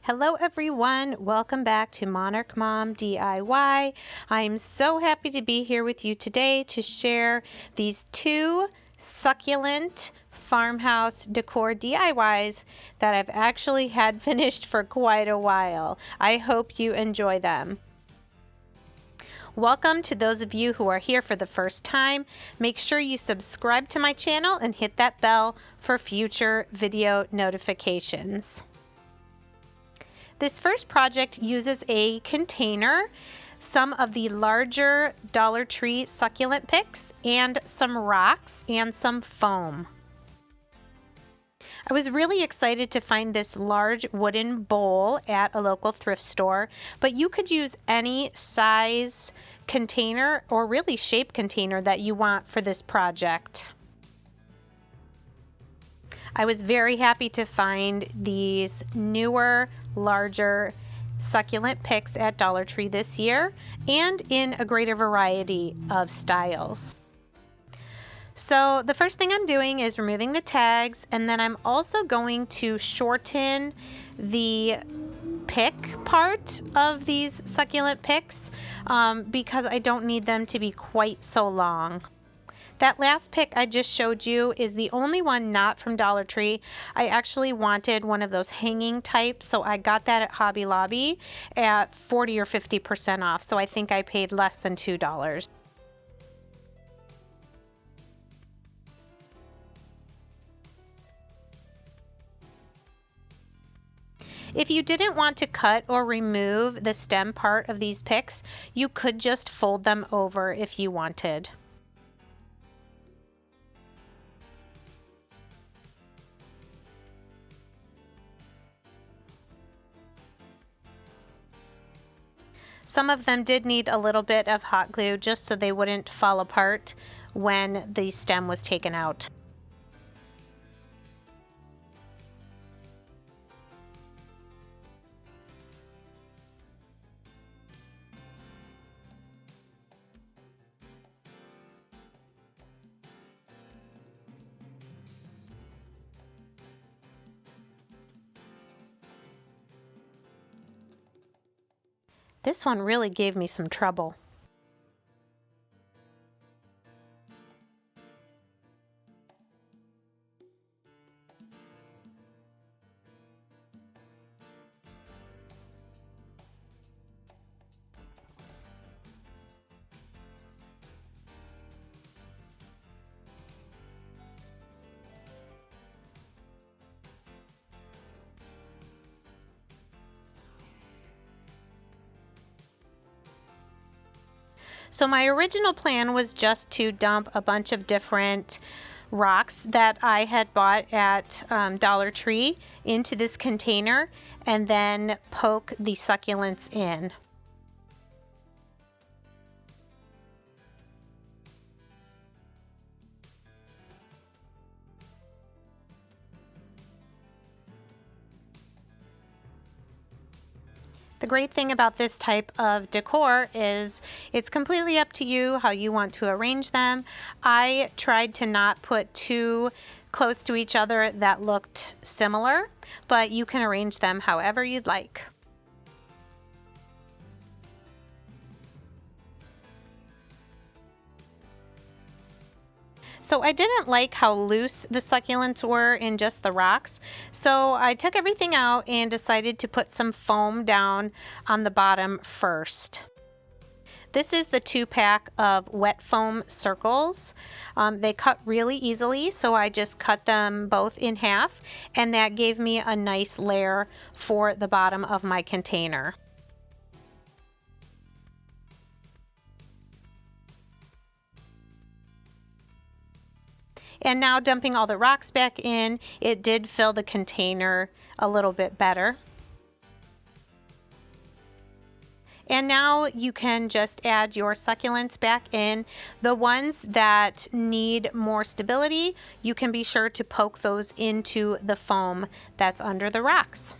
Hello everyone, welcome back to Monarch Mom DIY. I'm so happy to be here with you today to share these two succulent farmhouse decor DIYs that I've actually had finished for quite a while. I hope you enjoy them. Welcome to those of you who are here for the first time. Make sure you subscribe to my channel and hit that bell for future video notifications. This first project uses a container, some of the larger Dollar Tree succulent picks, and some rocks and some foam. I was really excited to find this large wooden bowl at a local thrift store, but you could use any size container or really shape container that you want for this project. I was very happy to find these newer, larger succulent picks at Dollar Tree this year and in a greater variety of styles. So the first thing I'm doing is removing the tags, and then I'm also going to shorten the pick part of these succulent picks because I don't need them to be quite so long. That last pick I just showed you is the only one not from Dollar Tree. I actually wanted one of those hanging types, so I got that at Hobby Lobby at 40 or 50% off, so I think I paid less than $2. If you didn't want to cut or remove the stem part of these picks, you could just fold them over if you wanted. Some of them did need a little bit of hot glue just so they wouldn't fall apart when the stem was taken out. This one really gave me some trouble. So my original plan was just to dump a bunch of different rocks that I had bought at Dollar Tree into this container and then poke the succulents in. The great thing about this type of decor is it's completely up to you how you want to arrange them. I tried to not put too close to each other that looked similar, but you can arrange them however you'd like. So I didn't like how loose the succulents were in just the rocks. So I took everything out and decided to put some foam down on the bottom first. This is the 2-pack of wet foam circles. They cut really easily, so I just cut them both in half, and that gave me a nice layer for the bottom of my container. And now dumping all the rocks back in, it did fill the container a little bit better. And now you can just add your succulents back in. The ones that need more stability, you can be sure to poke those into the foam that's under the rocks.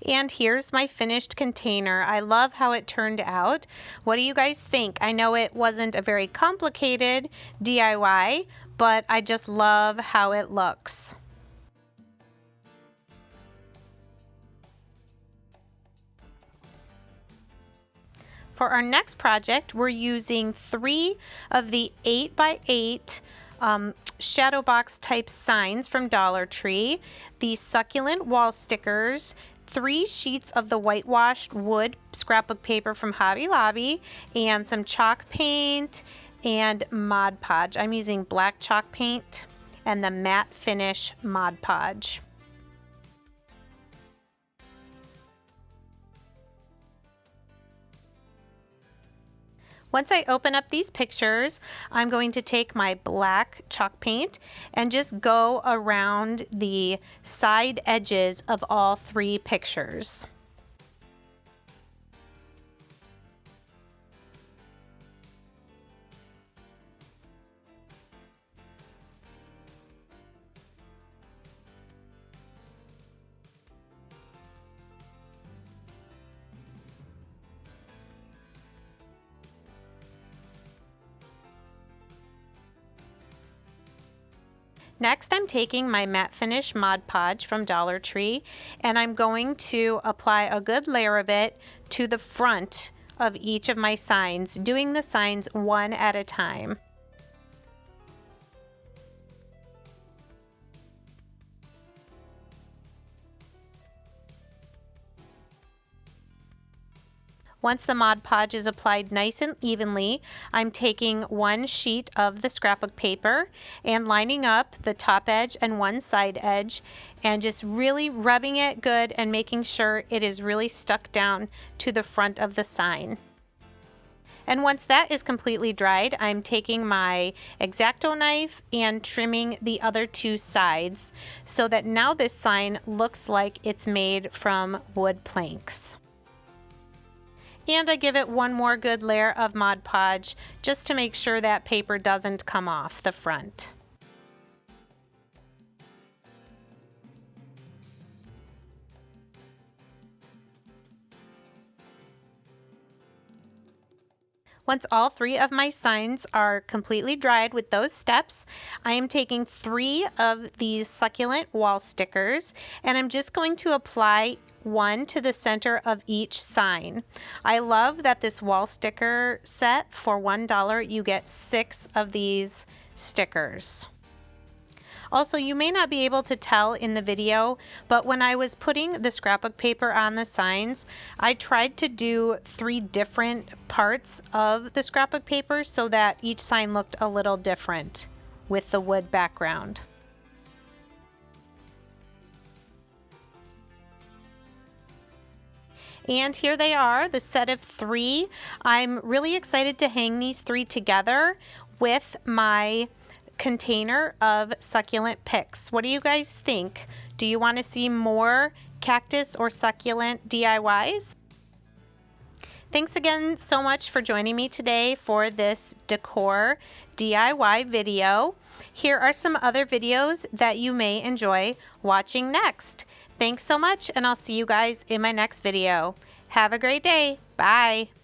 And here's my finished container. I love how it turned out. What do you guys think? I know it wasn't a very complicated DIY, but I just love how it looks. For our next project, we're using 3 of the 8x8 shadow box type signs from Dollar Tree, the succulent wall stickers, 3 sheets of the whitewashed wood scrapbook paper from Hobby Lobby, and some chalk paint and Mod Podge. I'm using black chalk paint and the matte finish Mod Podge. Once I open up these pictures, I'm going to take my black chalk paint and just go around the side edges of all 3 pictures. Next, I'm taking my matte finish Mod Podge from Dollar Tree, and I'm going to apply a good layer of it to the front of each of my signs, doing the signs one at a time. Once the Mod Podge is applied nice and evenly, I'm taking 1 sheet of the scrapbook paper and lining up the top edge and one side edge and just really rubbing it good and making sure it is really stuck down to the front of the sign. And once that is completely dried, I'm taking my X-Acto knife and trimming the other 2 sides so that now this sign looks like it's made from wood planks. And I give it one more good layer of Mod Podge just to make sure that paper doesn't come off the front. Once all 3 of my signs are completely dried with those steps, I am taking 3 of these succulent wall stickers and I'm just going to apply 1 to the center of each sign. I love that this wall sticker set for $1 you get 6 of these stickers. Also, you may not be able to tell in the video, but when I was putting the scrapbook paper on the signs, I tried to do 3 different parts of the scrapbook paper so that each sign looked a little different with the wood background. And here they are, the set of 3. I'm really excited to hang these 3 together with my container of succulent picks. What do you guys think? Do you want to see more cactus or succulent DIYs? Thanks again so much for joining me today for this decor DIY video. Here are some other videos that you may enjoy watching next. Thanks so much, and I'll see you guys in my next video. Have a great day. Bye.